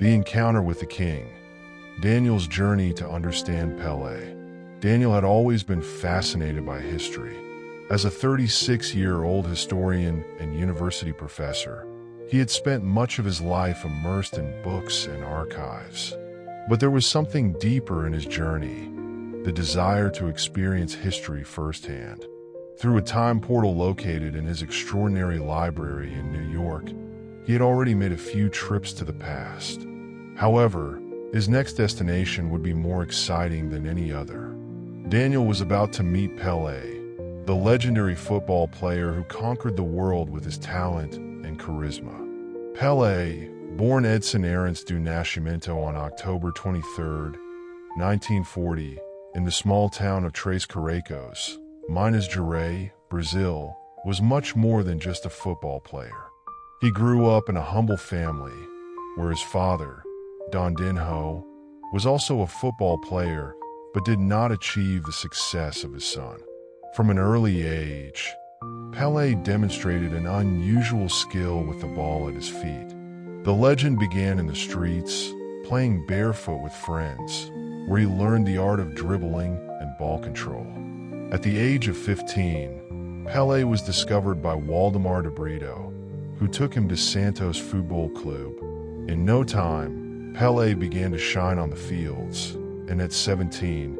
The encounter with the king. Daniel's journey to understand Pelé. Daniel had always been fascinated by history. As a 36-year-old historian and university professor, he had spent much of his life immersed in books and archives. But there was something deeper in his journey, the desire to experience history firsthand. Through a time portal located in his extraordinary library in New York, he had already made a few trips to the past. However, his next destination would be more exciting than any other. Daniel was about to meet Pelé, the legendary football player who conquered the world with his talent and charisma. Pelé, born Edson Arantes do Nascimento on October 23, 1940, in the small town of Três Coracoes, Minas Gerais, Brazil, was much more than just a football player. He grew up in a humble family, where his father, Dondinho, was also a football player but did not achieve the success of his son. From an early age, Pelé demonstrated an unusual skill with the ball at his feet. The legend began in the streets, playing barefoot with friends, where he learned the art of dribbling and ball control. At the age of 15, Pelé was discovered by Waldemar de Brito, who took him to Santos Futebol Clube. In no time, Pelé began to shine on the fields, and at 17,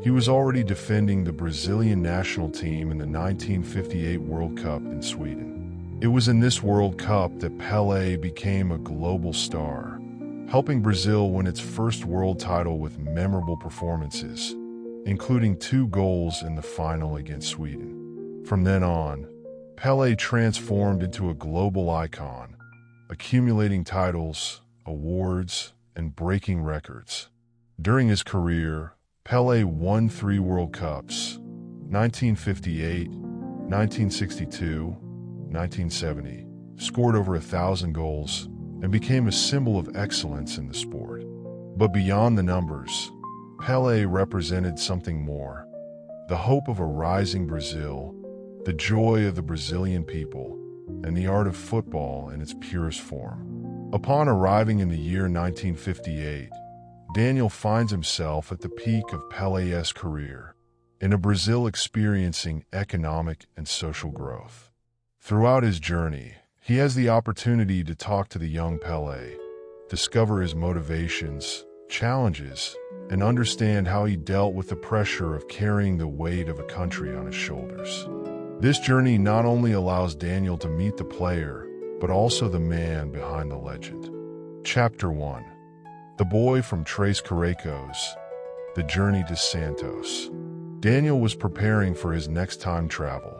he was already defending the Brazilian national team in the 1958 World Cup in Sweden. It was in this World Cup that Pelé became a global star, helping Brazil win its first world title with memorable performances, including 2 goals in the final against Sweden. From then on, Pelé transformed into a global icon, accumulating titles, awards, and breaking records. During his career, Pelé won 3 World Cups, 1958, 1962, 1970, scored over 1,000 goals, and became a symbol of excellence in the sport. But beyond the numbers, Pelé represented something more: the hope of a rising Brazil, the joy of the Brazilian people, and the art of football in its purest form. Upon arriving in the year 1958, Daniel finds himself at the peak of Pelé's career, in a Brazil experiencing economic and social growth. Throughout his journey, he has the opportunity to talk to the young Pelé, discover his motivations, challenges, and understand how he dealt with the pressure of carrying the weight of a country on his shoulders. This journey not only allows Daniel to meet the player, but also the man behind the legend. Chapter 1. The Boy from Três Coracoes, The Journey to Santos. Daniel was preparing for his next time travel,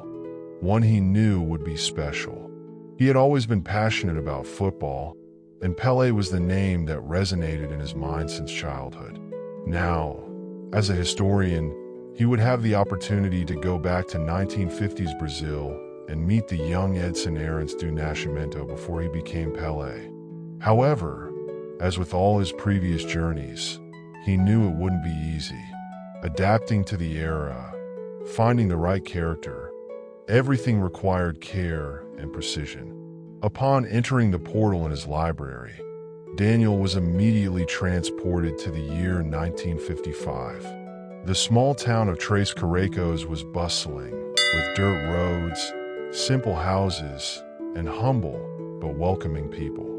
one he knew would be special. He had always been passionate about football, and Pelé was the name that resonated in his mind since childhood. Now, as a historian, he would have the opportunity to go back to 1950s Brazil and meet the young Edson Arantes do Nascimento before he became Pelé. However, as with all his previous journeys, he knew it wouldn't be easy. Adapting to the era, finding the right character, everything required care and precision. Upon entering the portal in his library, Daniel was immediately transported to the year 1955. The small town of Três Coracoes was bustling, with dirt roads, simple houses, and humble but welcoming people.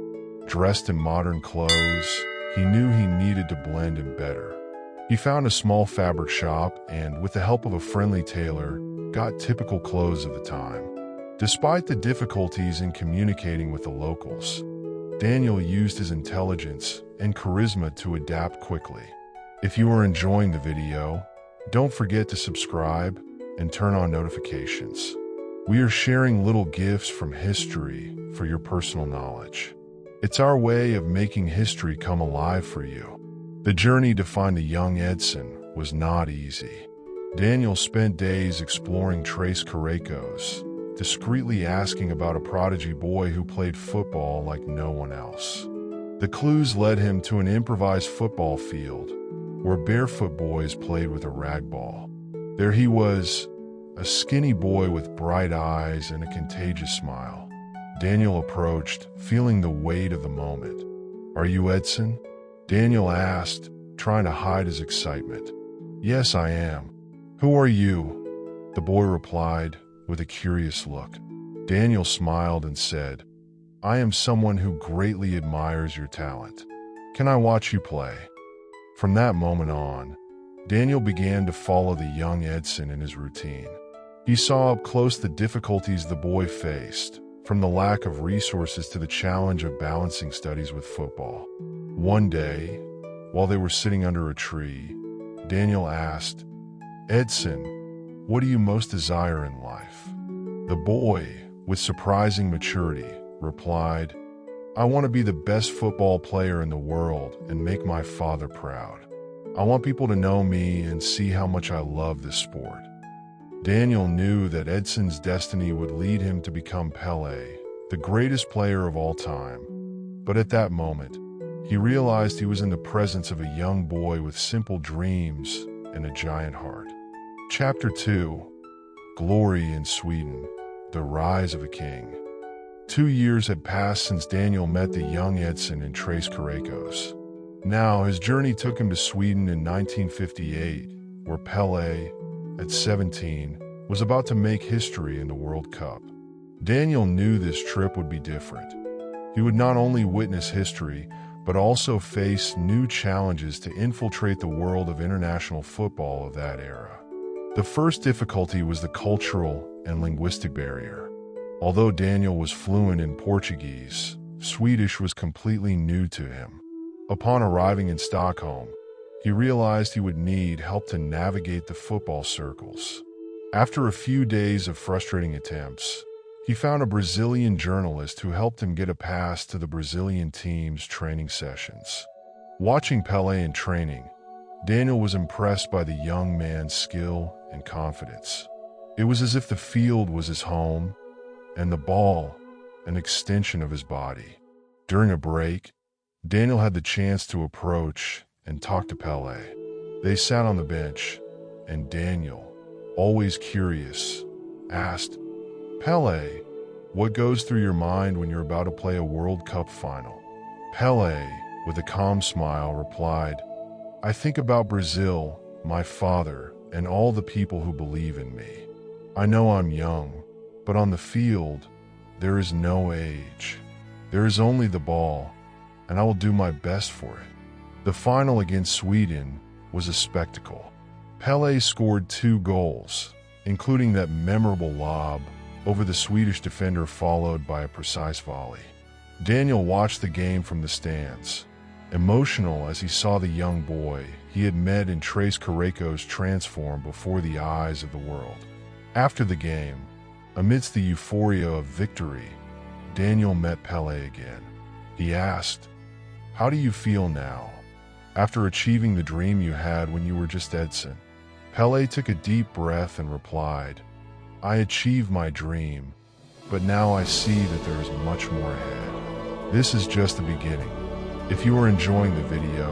Dressed in modern clothes, he knew he needed to blend in better. He found a small fabric shop and, with the help of a friendly tailor, got typical clothes of the time. Despite the difficulties in communicating with the locals, Daniel used his intelligence and charisma to adapt quickly. If you are enjoying the video, don't forget to subscribe and turn on notifications. We are sharing little gifts from history for your personal knowledge. It's our way of making history come alive for you. The journey to find the young Edson was not easy. Daniel spent days exploring Três Coracoes, discreetly asking about a prodigy boy who played football like no one else. The clues led him to an improvised football field, where barefoot boys played with a rag ball. There he was, a skinny boy with bright eyes and a contagious smile. Daniel approached, feeling the weight of the moment. "Are you Edson?" Daniel asked, trying to hide his excitement. "Yes, I am." "Who are you?" the boy replied with a curious look. Daniel smiled and said, "I am someone who greatly admires your talent. Can I watch you play?" From that moment on, Daniel began to follow the young Edson in his routine. He saw up close the difficulties the boy faced, from the lack of resources to the challenge of balancing studies with football. One day, while they were sitting under a tree, Daniel asked, "Edson, what do you most desire in life?" The boy, with surprising maturity, replied, "I want to be the best football player in the world and make my father proud. I want people to know me and see how much I love this sport." Daniel knew that Edson's destiny would lead him to become Pelé, the greatest player of all time. But at that moment, he realized he was in the presence of a young boy with simple dreams and a giant heart. Chapter 2: Glory in Sweden, the Rise of a King. 2 years had passed since Daniel met the young Edson in Tres Caracos. Now his journey took him to Sweden in 1958, where Pelé, at 17, was about to make history in the World Cup. Daniel knew this trip would be different. He would not only witness history, but also face new challenges to infiltrate the world of international football of that era. The first difficulty was the cultural and linguistic barrier. Although Daniel was fluent in Portuguese, Swedish was completely new to him. Upon arriving in Stockholm, he realized he would need help to navigate the football circles. After a few days of frustrating attempts, he found a Brazilian journalist who helped him get a pass to the Brazilian team's training sessions. Watching Pelé in training, Daniel was impressed by the young man's skill and confidence. It was as if the field was his home, and the ball an extension of his body. During a break, Daniel had the chance to approach and talk to Pelé. They sat on the bench, and Daniel, always curious, asked, "Pelé, what goes through your mind when you're about to play a World Cup final?" Pelé, with a calm smile, replied, "I think about Brazil, my father, and all the people who believe in me. I know I'm young, but on the field, there is no age. There is only the ball, and I will do my best for it." The final against Sweden was a spectacle. Pelé scored 2 goals, including that memorable lob over the Swedish defender followed by a precise volley. Daniel watched the game from the stands, emotional as he saw the young boy he had met in Tres Caracos transform before the eyes of the world. After the game, amidst the euphoria of victory, Daniel met Pelé again. He asked, "How do you feel now, after achieving the dream you had when you were just Edson?" Pelé took a deep breath and replied, "I achieved my dream, but now I see that there is much more ahead. This is just the beginning." If you are enjoying the video,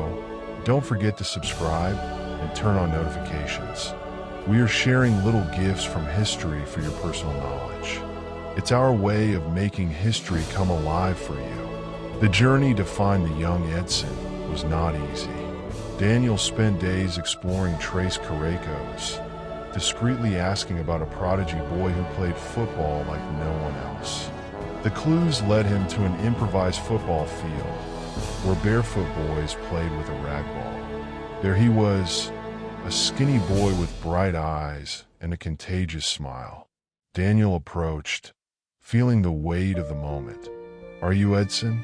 don't forget to subscribe and turn on notifications. We are sharing little gifts from history for your personal knowledge. It's our way of making history come alive for you. The journey to find the young Edson was not easy. Daniel spent days exploring Tres Caracos, discreetly asking about a prodigy boy who played football like no one else. The clues led him to an improvised football field, where barefoot boys played with a rag ball. There he was, a skinny boy with bright eyes and a contagious smile. Daniel approached, feeling the weight of the moment. "Are you Edson?"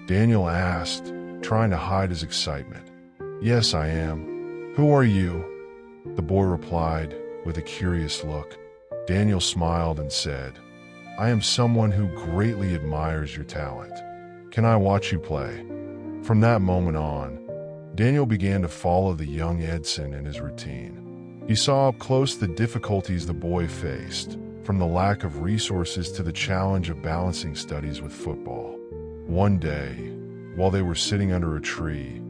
Daniel asked, trying to hide his excitement. "Yes, I am." "Who are you?" the boy replied with a curious look. Daniel smiled and said, "I am someone who greatly admires your talent. Can I watch you play?" From that moment on, Daniel began to follow the young Edson in his routine. He saw up close the difficulties the boy faced, from the lack of resources to the challenge of balancing studies with football. One day, while they were sitting under a tree,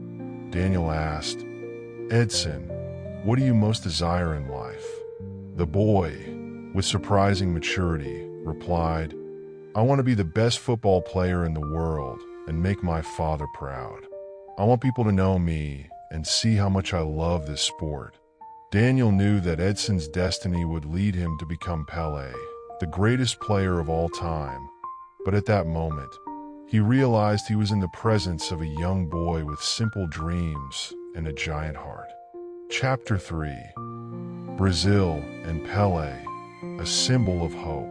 Daniel asked, "Edson, what do you most desire in life?" The boy, with surprising maturity, replied, "I want to be the best football player in the world and make my father proud. I want people to know me and see how much I love this sport. Daniel knew that Edson's destiny would lead him to become Pelé, the greatest player of all time. But at that moment, he realized he was in the presence of a young boy with simple dreams and a giant heart. Chapter 3: Brazil and Pelé, a symbol of hope.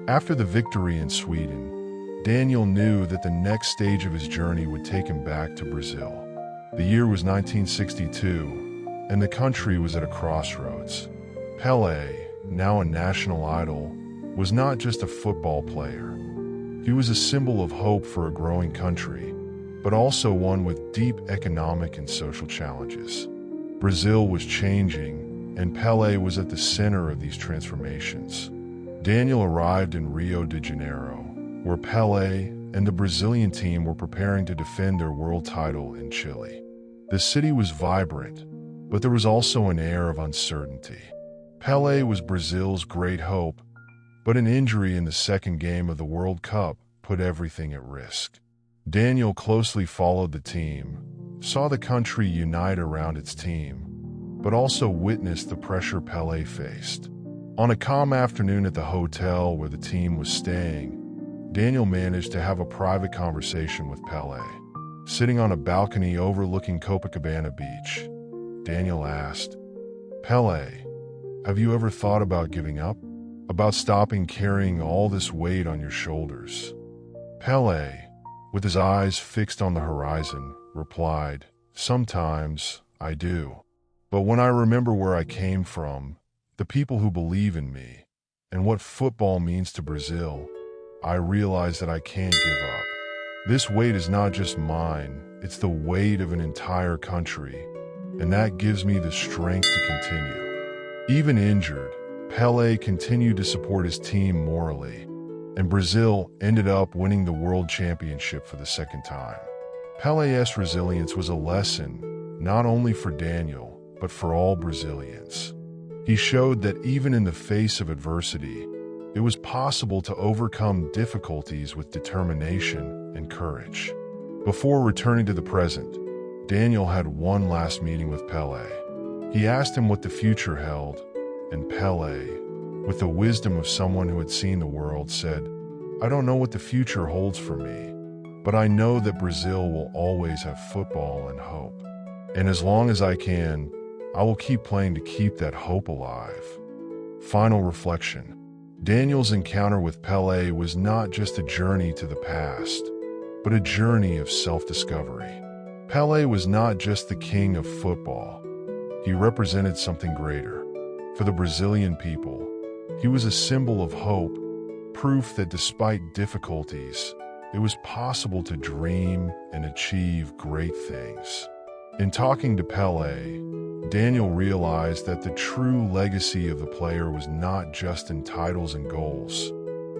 After the victory in Sweden, Daniel knew that the next stage of his journey would take him back to Brazil. The year was 1962, and the country was at a crossroads. Pelé, now a national idol, was not just a football player. He was a symbol of hope for a growing country, but also one with deep economic and social challenges. Brazil was changing, and Pelé was at the center of these transformations. Daniel arrived in Rio de Janeiro, where Pelé and the Brazilian team were preparing to defend their world title in Chile. The city was vibrant, but there was also an air of uncertainty. Pelé was Brazil's great hope, but an injury in the second game of the World Cup put everything at risk. Daniel closely followed the team, saw the country unite around its team, but also witnessed the pressure Pelé faced. On a calm afternoon at the hotel where the team was staying, Daniel managed to have a private conversation with Pelé. Sitting on a balcony overlooking Copacabana Beach, Daniel asked, "Pelé, have you ever thought about giving up? About stopping carrying all this weight on your shoulders?" Pelé, with his eyes fixed on the horizon, replied, "Sometimes I do. But when I remember where I came from, the people who believe in me, and what football means to Brazil, I realize that I can't give up. This weight is not just mine, it's the weight of an entire country, and that gives me the strength to continue." Even injured, Pelé continued to support his team morally, and Brazil ended up winning the World Championship for the second time. Pelé's resilience was a lesson, not only for Daniel, but for all Brazilians. He showed that even in the face of adversity, it was possible to overcome difficulties with determination and courage. Before returning to the present, Daniel had one last meeting with Pelé. He asked him what the future held, and Pelé, with the wisdom of someone who had seen the world, said, "I don't know what the future holds for me, but I know that Brazil will always have football and hope. And as long as I can, I will keep playing to keep that hope alive." Final reflection. Daniel's encounter with Pelé was not just a journey to the past, but a journey of self-discovery. Pelé was not just the king of football. He represented something greater. For the Brazilian people, he was a symbol of hope, proof that despite difficulties, it was possible to dream and achieve great things. In talking to Pelé, Daniel realized that the true legacy of the player was not just in titles and goals,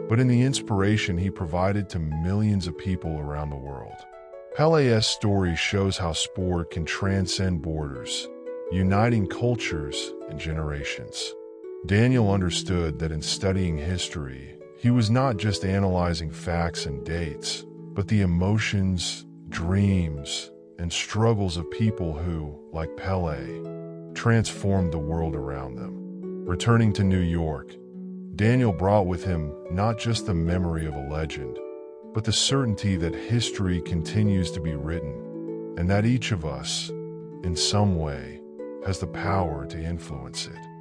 but in the inspiration he provided to millions of people around the world. Pelé's story shows how sport can transcend borders, uniting cultures and generations. Daniel understood that in studying history, he was not just analyzing facts and dates, but the emotions, dreams, and struggles of people who, like Pelé, transformed the world around them. Returning to New York, Daniel brought with him not just the memory of a legend, but the certainty that history continues to be written, and that each of us, in some way, has the power to influence it.